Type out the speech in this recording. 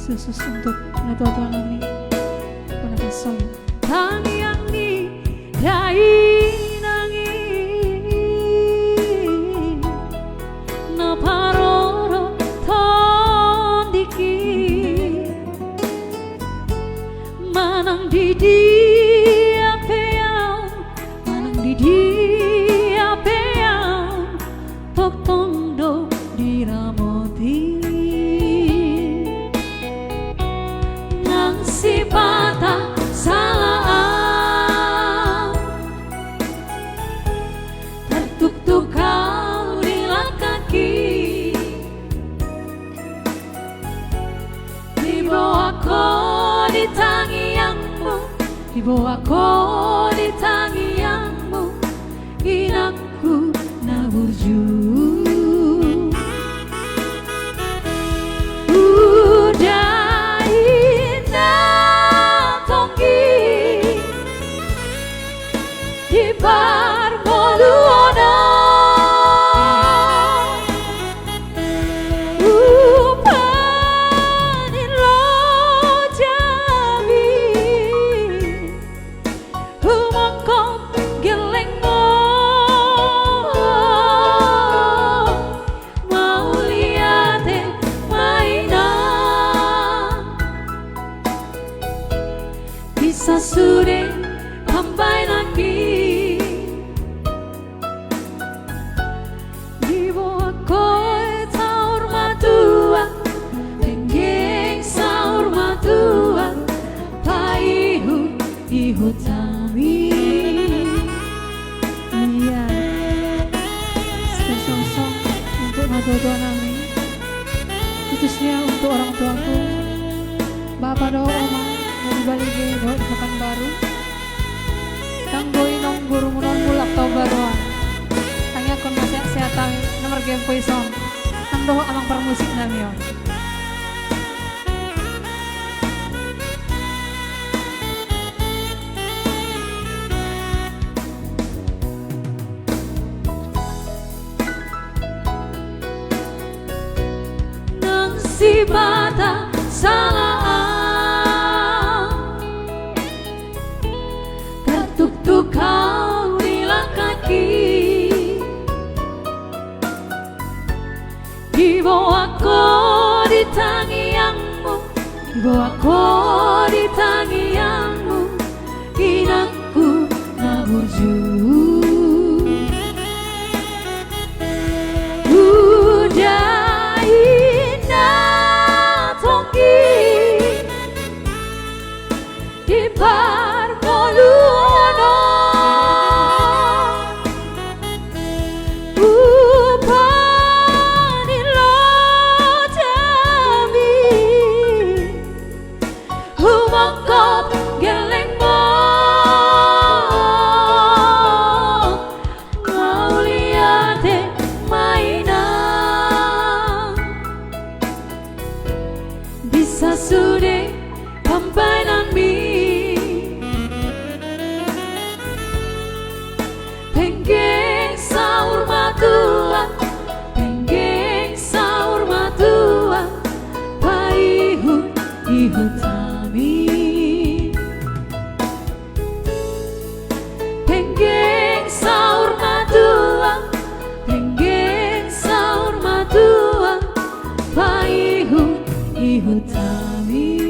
Yesus untuk natuwa kami panapasong tangiang ni dai nangi na paroro tondiki manang didi apeau manang didi apeau tok tondo diramoti si bata salah tertuk-tuk kau di kaki dibawa kau di tangianmu dibawa kau di tangianmu inakku naburju di Barmoluana upanin lo jabi humangkong geleng mo mau liate mainan bisa sudah sampai lagi dibawa koi saur matua tenggeng saur matua paihu ihutami iya sosok untuk matua nami khususnya untuk orang tuaku bapak doa oma dari balik doa di Pekanbaru tanggoi nong guru munon mulak tau baruan tanya kon masih kesehatan nomor game poison nang doh amang permusik namio nang si bata salah tuk kau di kaki dibawa kau di tangianmu dibawa kau di tangianmu inakku naburju udah indah tonggi di Barmoluana bisa sudah sampai nami penggeng saur matua paihu ihutami penggeng saur matua paihu ihutami